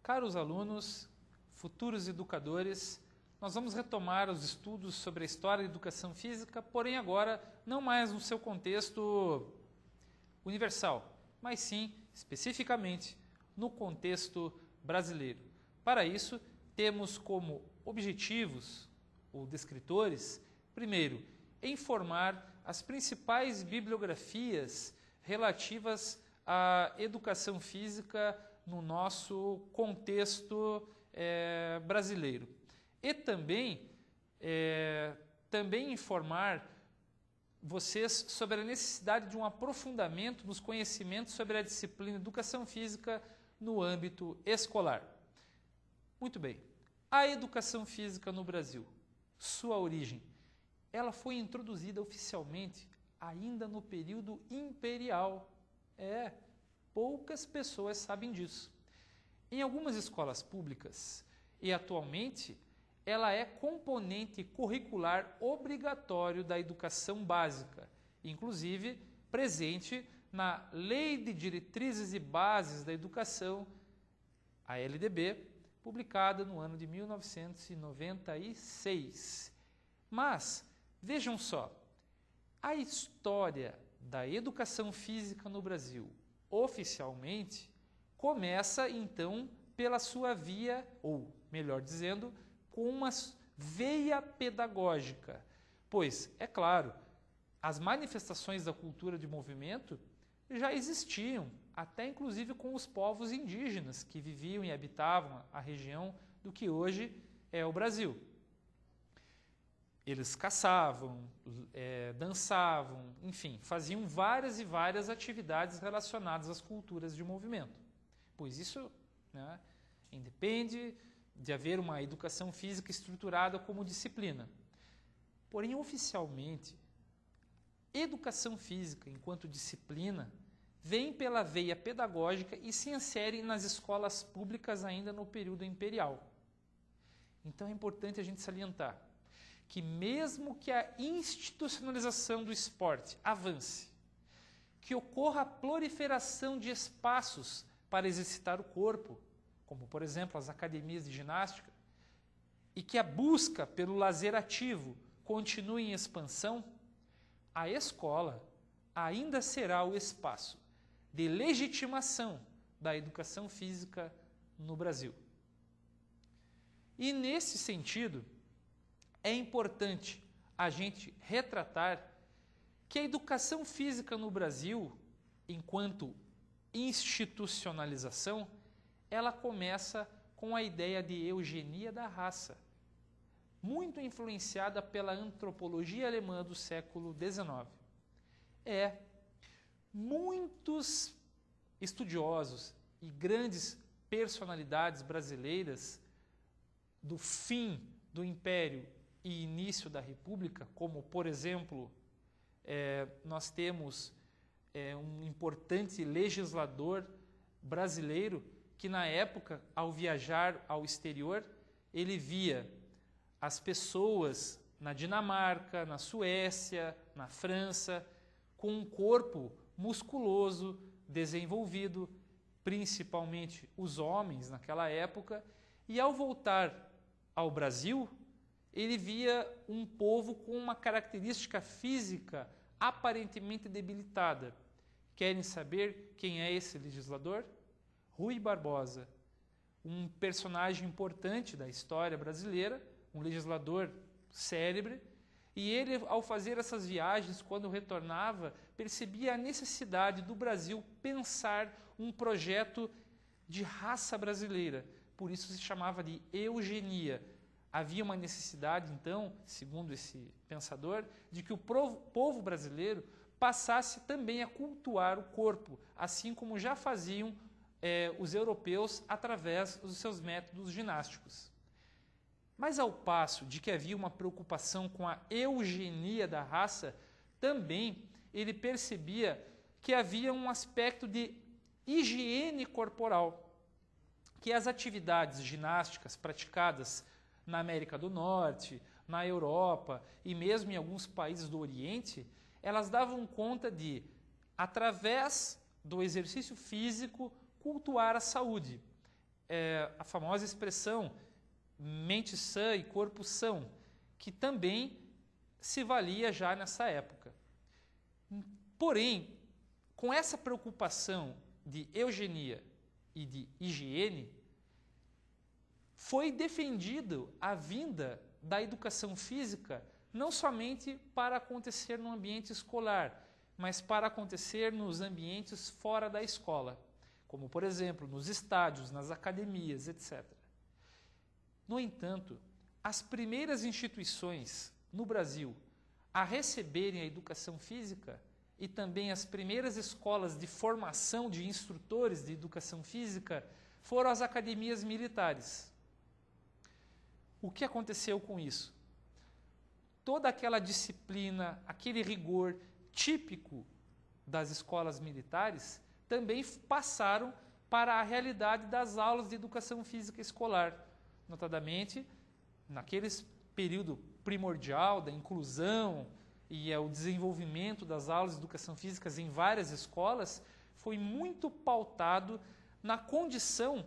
Caros alunos, futuros educadores, nós vamos retomar os estudos sobre a história da educação física, porém agora não mais no seu contexto universal, mas sim, especificamente, no contexto brasileiro. Para isso, temos como objetivos ou descritores, primeiro, informar as principais bibliografias relativas à educação física no nosso contexto brasileiro. E também informar vocês sobre a necessidade de um aprofundamento nos conhecimentos sobre a disciplina Educação Física no âmbito escolar. Muito bem. A educação física no Brasil, sua origem, ela foi introduzida oficialmente ainda no período imperial. Poucas pessoas sabem disso. Em algumas escolas públicas, e atualmente, ela é componente curricular obrigatório da educação básica, inclusive presente na Lei de Diretrizes e Bases da Educação, a LDB, publicada no ano de 1996. Mas, vejam só, a história da educação física no Brasil, oficialmente, começa então pela sua via, ou melhor dizendo, com uma veia pedagógica. Pois, é claro, as manifestações da cultura de movimento já existiam, até inclusive com os povos indígenas que viviam e habitavam a região do que hoje é o Brasil. Eles caçavam, dançavam, enfim, faziam várias e várias atividades relacionadas às culturas de movimento. Pois isso, independe de haver uma educação física estruturada como disciplina. Porém, oficialmente, educação física, enquanto disciplina, vem pela veia pedagógica e se insere nas escolas públicas ainda no período imperial. Então é importante a gente salientar que mesmo que a institucionalização do esporte avance, que ocorra a proliferação de espaços para exercitar o corpo, como por exemplo as academias de ginástica, e que a busca pelo lazer ativo continue em expansão, a escola ainda será o espaço de legitimação da educação física no Brasil. E nesse sentido, é importante a gente retratar que a educação física no Brasil, enquanto institucionalização, ela começa com a ideia de eugenia da raça, muito influenciada pela antropologia alemã do século XIX. Muitos estudiosos e grandes personalidades brasileiras do fim do Império e início da República, como, por exemplo, nós temos um importante legislador brasileiro que, na época, ao viajar ao exterior, ele via as pessoas na Dinamarca, na Suécia, na França, com um corpo musculoso, desenvolvido, principalmente os homens naquela época, e ao voltar ao Brasil, ele via um povo com uma característica física aparentemente debilitada. Querem saber quem é esse legislador? Rui Barbosa, um personagem importante da história brasileira, um legislador célebre, e ele, ao fazer essas viagens, quando retornava, percebia a necessidade do Brasil pensar um projeto de raça brasileira. Por isso se chamava de eugenia. Havia uma necessidade, então, segundo esse pensador, de que o povo brasileiro passasse também a cultuar o corpo, assim como já faziam os europeus através dos seus métodos ginásticos. Mas ao passo de que havia uma preocupação com a eugenia da raça, também ele percebia que havia um aspecto de higiene corporal, que as atividades ginásticas praticadas na América do Norte, na Europa e mesmo em alguns países do Oriente, elas davam conta de, através do exercício físico, cultuar a saúde. A famosa expressão mente sã e corpo são, que também se valia já nessa época. Porém, com essa preocupação de eugenia e de higiene, foi defendido a vinda da educação física não somente para acontecer no ambiente escolar, mas para acontecer nos ambientes fora da escola, como, por exemplo, nos estádios, nas academias, etc. No entanto, as primeiras instituições no Brasil a receberem a educação física e também as primeiras escolas de formação de instrutores de educação física foram as academias militares. O que aconteceu com isso? Toda aquela disciplina, aquele rigor típico das escolas militares também passaram para a realidade das aulas de educação física escolar, notadamente naquele período primordial da inclusão e o desenvolvimento das aulas de educação física em várias escolas foi muito pautado na condição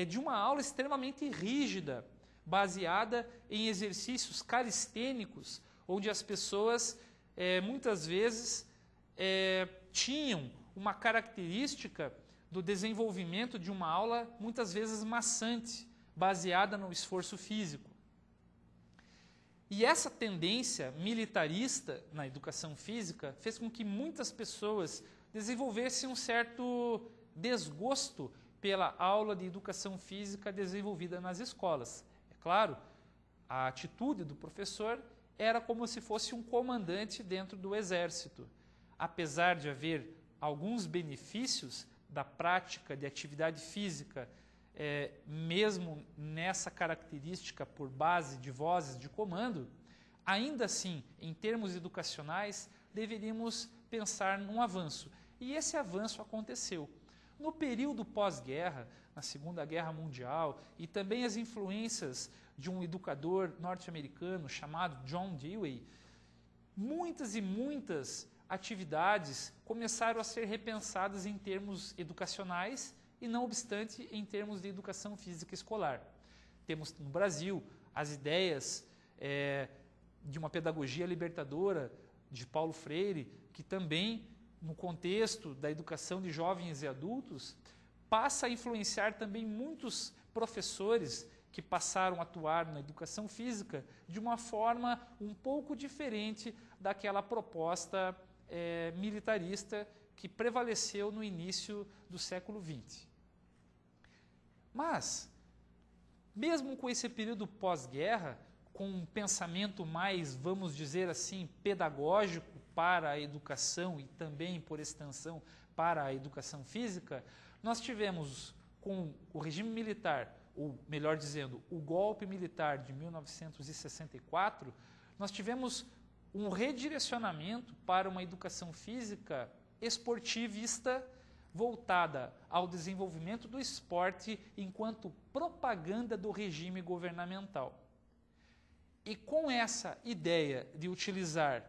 de uma aula extremamente rígida, baseada em exercícios calistênicos, onde as pessoas muitas vezes tinham uma característica do desenvolvimento de uma aula muitas vezes maçante, baseada no esforço físico. E essa tendência militarista na educação física fez com que muitas pessoas desenvolvessem um certo desgosto pela aula de educação física desenvolvida nas escolas. É claro, a atitude do professor era como se fosse um comandante dentro do exército. Apesar de haver alguns benefícios da prática de atividade física, mesmo nessa característica por base de vozes de comando, ainda assim, em termos educacionais, deveríamos pensar num avanço. E esse avanço aconteceu. No período pós-guerra, na Segunda Guerra Mundial, e também as influências de um educador norte-americano chamado John Dewey, muitas e muitas atividades começaram a ser repensadas em termos educacionais e, não obstante, em termos de educação física escolar. Temos no Brasil as ideias de uma pedagogia libertadora de Paulo Freire, que também, no contexto da educação de jovens e adultos, passa a influenciar também muitos professores que passaram a atuar na educação física de uma forma um pouco diferente daquela proposta militarista que prevaleceu no início do século XX. Mas, mesmo com esse período pós-guerra, com um pensamento mais, vamos dizer assim, pedagógico para a educação e também, por extensão, para a educação física, nós tivemos, com o regime militar, ou melhor dizendo, o golpe militar de 1964, nós tivemos um redirecionamento para uma educação física esportivista voltada ao desenvolvimento do esporte enquanto propaganda do regime governamental. E com essa ideia de utilizar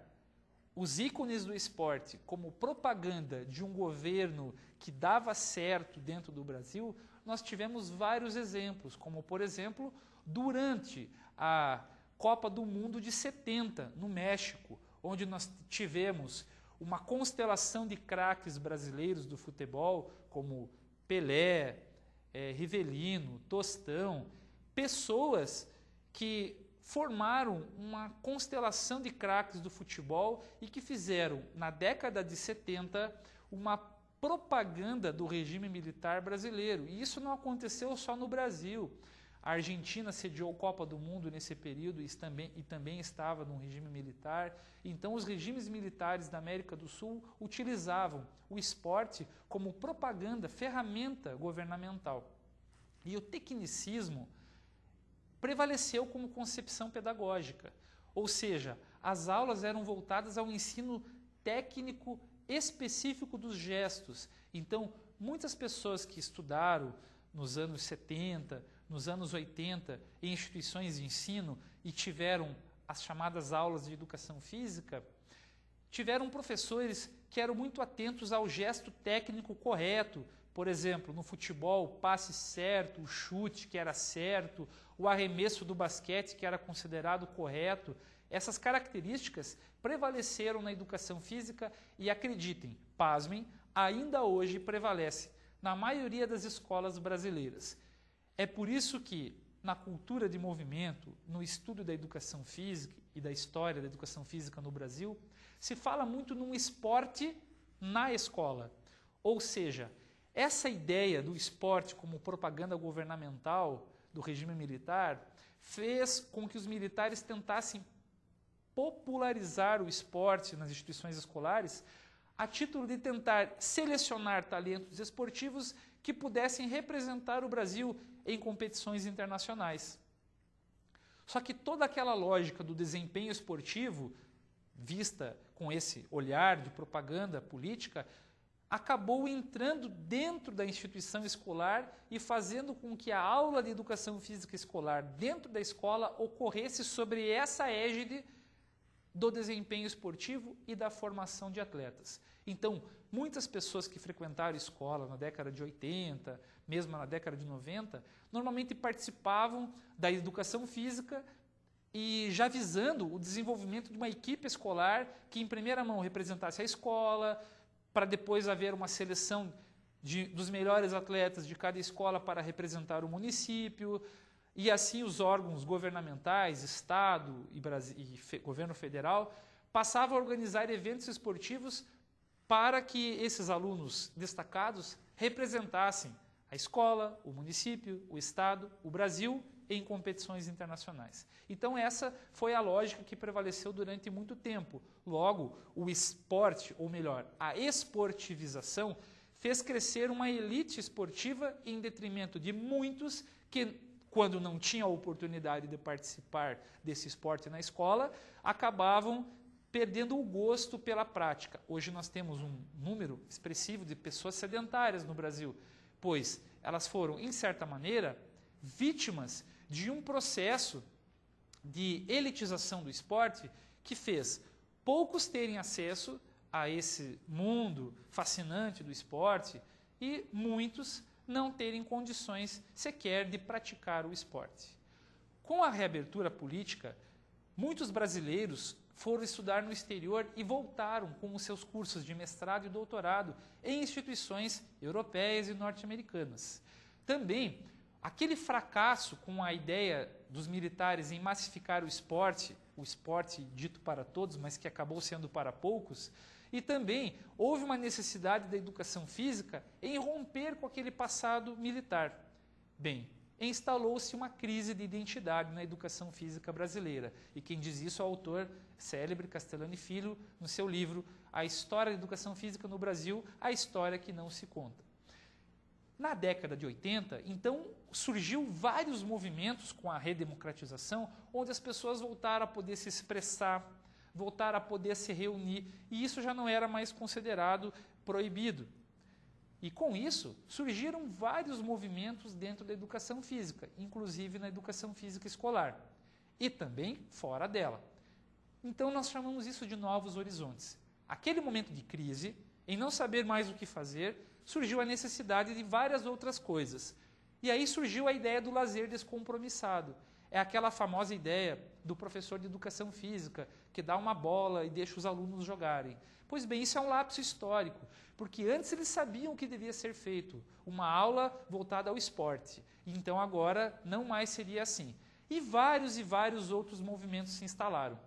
os ícones do esporte como propaganda de um governo que dava certo dentro do Brasil, nós tivemos vários exemplos, como, por exemplo, durante a Copa do Mundo de 70, no México, onde nós tivemos uma constelação de craques brasileiros do futebol, como Pelé, Rivelino, Tostão, pessoas que formaram uma constelação de craques do futebol e que fizeram, na década de 70, uma propaganda do regime militar brasileiro. E isso não aconteceu só no Brasil. A Argentina sediou a Copa do Mundo nesse período e também estava no regime militar. Então, os regimes militares da América do Sul utilizavam o esporte como propaganda, ferramenta governamental. E o tecnicismo prevaleceu como concepção pedagógica, ou seja, as aulas eram voltadas ao ensino técnico específico dos gestos. Então, muitas pessoas que estudaram nos anos 70, nos anos 80, em instituições de ensino e tiveram as chamadas aulas de educação física, tiveram professores que eram muito atentos ao gesto técnico correto. Por exemplo, no futebol, o passe certo, o chute que era certo, o arremesso do basquete que era considerado correto. Essas características prevaleceram na educação física e, acreditem, pasmem, ainda hoje prevalece na maioria das escolas brasileiras. É por isso que, na cultura de movimento, no estudo da educação física e da história da educação física no Brasil, se fala muito num esporte na escola. Ou seja, essa ideia do esporte como propaganda governamental do regime militar fez com que os militares tentassem popularizar o esporte nas instituições escolares a título de tentar selecionar talentos esportivos que pudessem representar o Brasil em competições internacionais. Só que toda aquela lógica do desempenho esportivo, vista com esse olhar de propaganda política, acabou entrando dentro da instituição escolar e fazendo com que a aula de educação física escolar dentro da escola ocorresse sobre essa égide do desempenho esportivo e da formação de atletas. Então, muitas pessoas que frequentaram escola na década de 80, mesmo na década de 90, normalmente participavam da educação física e já visando o desenvolvimento de uma equipe escolar que em primeira mão representasse a escola, para depois haver uma seleção dos melhores atletas de cada escola para representar o município, e assim os órgãos governamentais, Estado e governo federal, passavam a organizar eventos esportivos para que esses alunos destacados representassem a escola, o município, o Estado, o Brasil em competições internacionais. Então essa foi a lógica que prevaleceu durante muito tempo. Logo, o esporte, ou melhor, a esportivização, fez crescer uma elite esportiva em detrimento de muitos que, quando não tinham a oportunidade de participar desse esporte na escola, acabavam perdendo o gosto pela prática. Hoje nós temos um número expressivo de pessoas sedentárias no Brasil, pois elas foram, em certa maneira, vítimas de um processo de elitização do esporte que fez poucos terem acesso a esse mundo fascinante do esporte e muitos não terem condições sequer de praticar o esporte. Com a reabertura política, muitos brasileiros foram estudar no exterior e voltaram com os seus cursos de mestrado e doutorado em instituições europeias e norte-americanas. Também, aquele fracasso com a ideia dos militares em massificar o esporte dito para todos, mas que acabou sendo para poucos, e também houve uma necessidade da educação física em romper com aquele passado militar. Bem, instalou-se uma crise de identidade na educação física brasileira. E quem diz isso é o autor célebre Castellani Filho, no seu livro A História da Educação Física no Brasil, a História que Não Se Conta. Na década de 80, então, surgiu vários movimentos com a redemocratização, onde as pessoas voltaram a poder se expressar, voltaram a poder se reunir, e isso já não era mais considerado proibido. E com isso, surgiram vários movimentos dentro da educação física, inclusive na educação física escolar, e também fora dela. Então nós chamamos isso de novos horizontes. Aquele momento de crise, em não saber mais o que fazer, surgiu a necessidade de várias outras coisas. E aí surgiu a ideia do lazer descompromissado. É aquela famosa ideia do professor de educação física, que dá uma bola e deixa os alunos jogarem. Pois bem, isso é um lapso histórico, porque antes eles sabiam o que devia ser feito, uma aula voltada ao esporte. Então agora não mais seria assim. E vários outros movimentos se instalaram.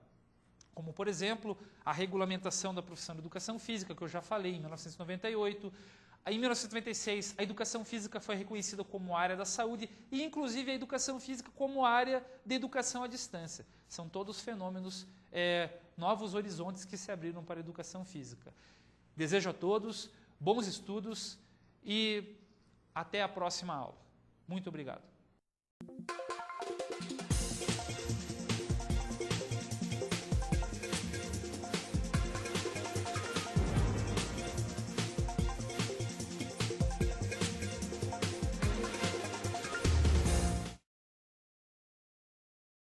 Como, por exemplo, a regulamentação da profissão de educação física, que eu já falei, em 1998. Em 1996, a educação física foi reconhecida como área da saúde e, inclusive, a educação física como área de educação à distância. São todos fenômenos, novos horizontes que se abriram para a educação física. Desejo a todos bons estudos e até a próxima aula. Muito obrigado.